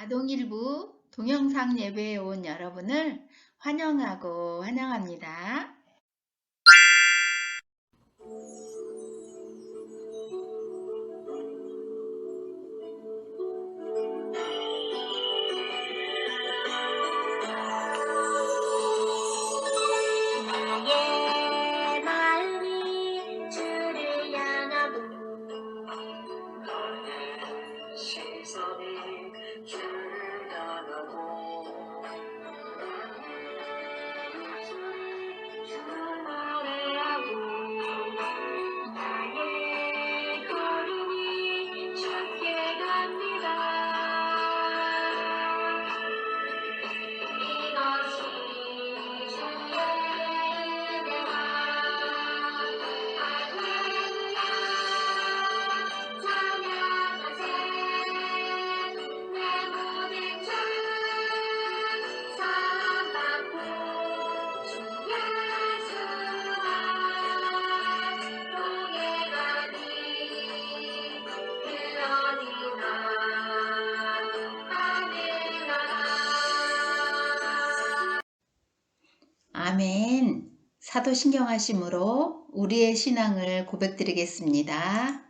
아동일부 동영상 예배에 온 여러분을 환영하고 환영합니다. 나의 마음이 주를 향하고 나의 시선이 주를 향하고 나의 입술이 주를 노래하고 나의 걸음이 주께 갑니다. 이것이 주의 은혜라. 할렐루야. 찬양하세. 내 모든 죄 사함받고 주 예수와 동행하니 그 어디나 하늘나라. 아멘. 사도신경하심으로 우리의 신앙을 고백드리겠습니다.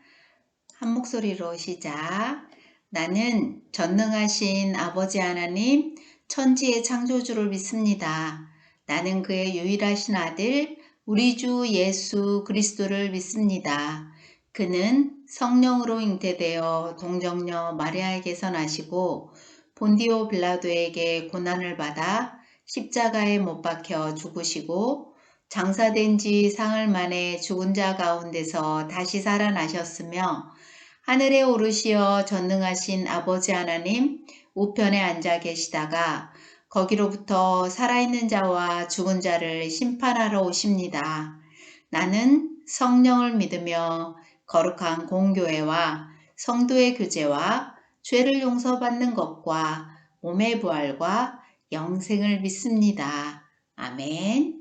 한 목소리로 시작. 나는 전능하신 아버지 하나님, 천지의 창조주를 믿습니다. 나는 그의 유일하신 아들, 우리 주 예수 그리스도를 믿습니다. 그는 성령으로 잉태되어 동정녀 마리아에게서 나시고 본디오 빌라도에게 고난을 받아 십자가에 못 박혀 죽으시고 장사된 지 사흘 만에 죽은 자 가운데서 다시 살아나셨으며 하늘에 오르시어 전능하신 아버지 하나님 우편에 앉아 계시다가 거기로부터 살아있는 자와 죽은 자를 심판하러 오십니다. 나는 성령을 믿으며 거룩한 공교회와 성도의 교제와 죄를 용서받는 것과 몸의 부활과 영생을 믿습니다. 아멘.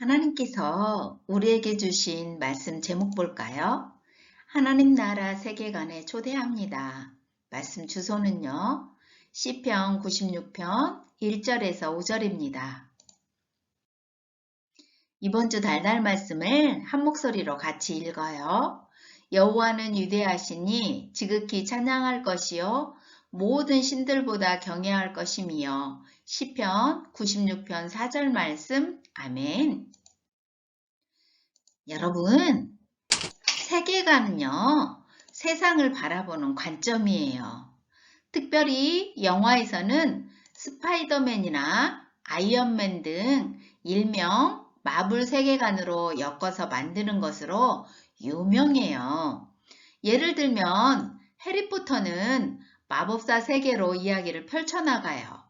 하나님께서 우리에게 주신 말씀 제목 볼까요? 하나님 나라 세계관에 초대합니다. 말씀 주소는요. 시편 96편 1절에서 5절입니다. 이번 주 달달 말씀을 한 목소리로 같이 읽어요. 여호와는 위대하시니 지극히 찬양할 것이요 모든 신들보다 경외할 것이며 시편 96편 4절 말씀 아멘. 여러분, 세계관은요, 세상을 바라보는 관점이에요. 특별히 영화에서는 스파이더맨이나 아이언맨 등 일명 마블 세계관으로 엮어서 만드는 것으로 유명해요. 예를 들면 해리포터는 마법사 세계로 이야기를 펼쳐나가요.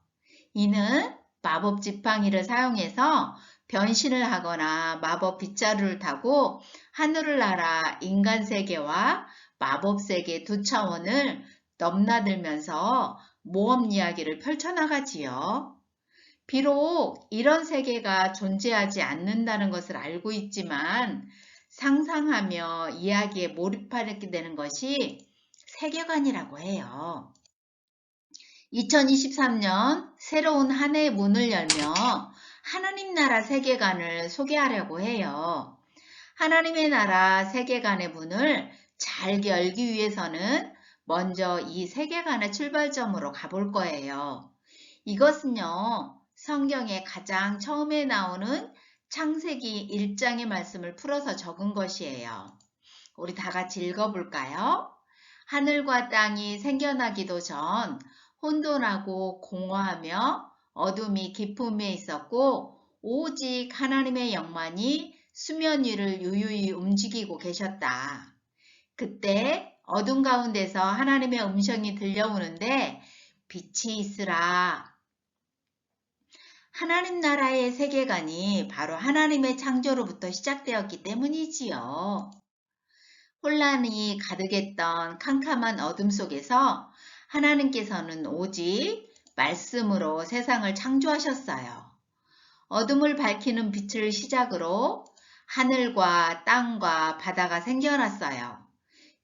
이는 마법 지팡이를 사용해서 변신을 하거나 마법 빗자루를 타고 하늘을 날아 인간 세계와 마법 세계 두 차원을 넘나들면서 모험 이야기를 펼쳐나가지요. 비록 이런 세계가 존재하지 않는다는 것을 알고 있지만 상상하며 이야기에 몰입하게 되는 것이 세계관이라고 해요. 2023년 새로운 한 해의 문을 열며 하나님 나라 세계관을 소개하려고 해요. 하나님의 나라 세계관의 문을 잘 열기 위해서는 먼저 이 세계관의 출발점으로 가볼 거예요. 이것은요, 성경에 가장 처음에 나오는 창세기 1장의 말씀을 풀어서 적은 것이에요. 우리 다 같이 읽어볼까요? 하늘과 땅이 생겨나기도 전 혼돈하고 공허하며 어둠이 깊음에 있었고 오직 하나님의 영만이 수면 위를 유유히 움직이고 계셨다. 그때 어둠 가운데서 하나님의 음성이 들려오는데 빛이 있으라. 하나님 나라의 세계관이 바로 하나님의 창조로부터 시작되었기 때문이지요. 혼란이 가득했던 캄캄한 어둠 속에서 하나님께서는 오직 말씀으로 세상을 창조하셨어요. 어둠을 밝히는 빛을 시작으로 하늘과 땅과 바다가 생겨났어요.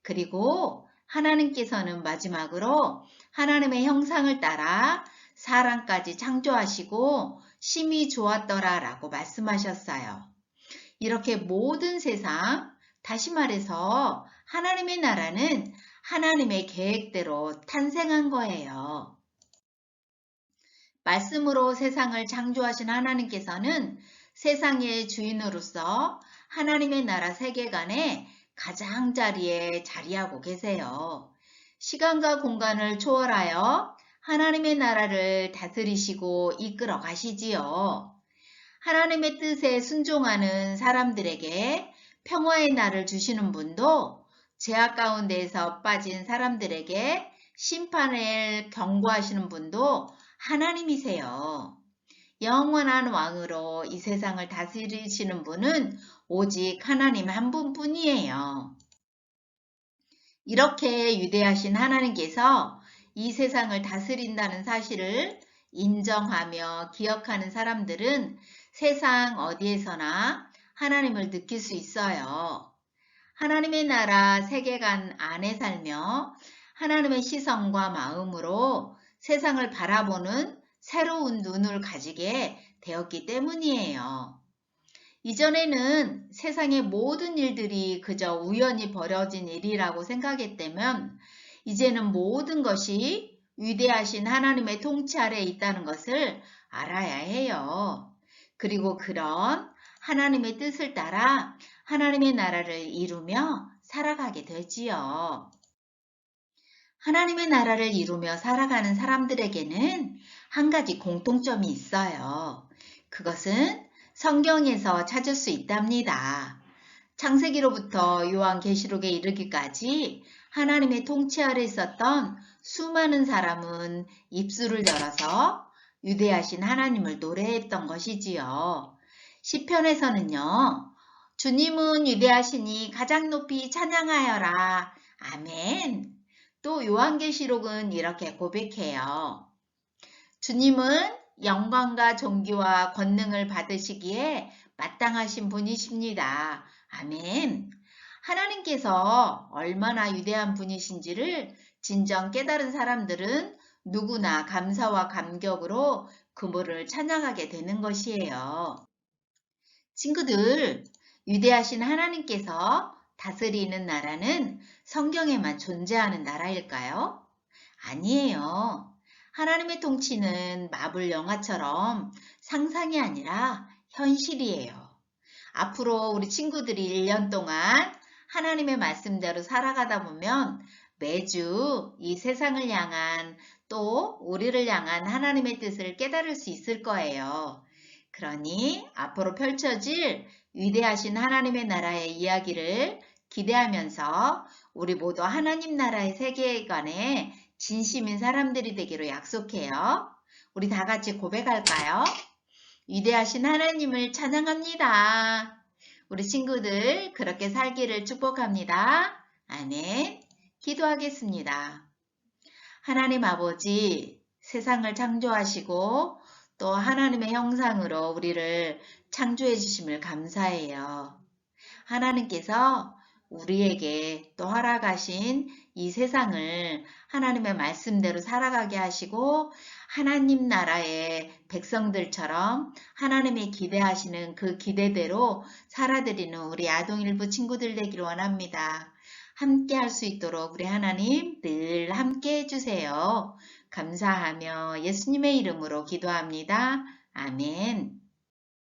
그리고 하나님께서는 마지막으로 하나님의 형상을 따라 사람까지 창조하시고 심히 좋았더라 라고 말씀하셨어요. 이렇게 모든 세상, 다시 말해서 하나님의 나라는 하나님의 계획대로 탄생한 거예요. 말씀으로 세상을 창조하신 하나님께서는 세상의 주인으로서 하나님의 나라 세계관에 가장자리에 자리하고 계세요. 시간과 공간을 초월하여 하나님의 나라를 다스리시고 이끌어 가시지요. 하나님의 뜻에 순종하는 사람들에게 평화의 날을 주시는 분도 죄악 가운데에서 빠진 사람들에게 심판을 경고하시는 분도 하나님이세요. 영원한 왕으로 이 세상을 다스리시는 분은 오직 하나님 한 분뿐이에요. 이렇게 위대하신 하나님께서 이 세상을 다스린다는 사실을 인정하며 기억하는 사람들은 세상 어디에서나 하나님을 느낄 수 있어요. 하나님의 나라 세계관 안에 살며 하나님의 시선과 마음으로 세상을 바라보는 새로운 눈을 가지게 되었기 때문이에요. 이전에는 세상의 모든 일들이 그저 우연히 벌어진 일이라고 생각했다면 이제는 모든 것이 위대하신 하나님의 통치 아래에 있다는 것을 알아야 해요. 그리고 그런 하나님의 뜻을 따라 하나님의 나라를 이루며 살아가게 되지요. 하나님의 나라를 이루며 살아가는 사람들에게는 한 가지 공통점이 있어요. 그것은 성경에서 찾을 수 있답니다. 창세기로부터 요한계시록에 이르기까지 하나님의 통치 아래 있었던 수많은 사람은 입술을 열어서 위대하신 하나님을 노래했던 것이지요. 시편에서는요. 주님은 위대하시니 가장 높이 찬양하여라. 아멘. 또 요한계시록은 이렇게 고백해요. 주님은 영광과 존귀와 권능을 받으시기에 마땅하신 분이십니다. 아멘. 하나님께서 얼마나 위대한 분이신지를 진정 깨달은 사람들은 누구나 감사와 감격으로 그분을 찬양하게 되는 것이에요. 친구들, 위대하신 하나님께서 다스리는 나라는 성경에만 존재하는 나라일까요? 아니에요. 하나님의 통치는 마블 영화처럼 상상이 아니라 현실이에요. 앞으로 우리 친구들이 1년 동안 하나님의 말씀대로 살아가다 보면 매주 이 세상을 향한 또 우리를 향한 하나님의 뜻을 깨달을 수 있을 거예요. 그러니 앞으로 펼쳐질 위대하신 하나님의 나라의 이야기를 기대하면서 우리 모두 하나님 나라의 세계관에 진심인 사람들이 되기로 약속해요. 우리 다 같이 고백할까요? 위대하신 하나님을 찬양합니다. 우리 친구들 그렇게 살기를 축복합니다. 아멘. 기도하겠습니다. 하나님 아버지, 세상을 창조하시고 또 하나님의 형상으로 우리를 창조해 주심을 감사해요. 하나님께서 우리에게 또 허락하신 이 세상을 하나님의 말씀대로 살아가게 하시고 하나님 나라의 백성들처럼 하나님이 기대하시는 그 기대대로 살아드리는 우리 아동일부 친구들 되기를 원합니다. 함께 할 수 있도록 우리 하나님 늘 함께 해주세요. 감사하며 예수님의 이름으로 기도합니다. 아멘.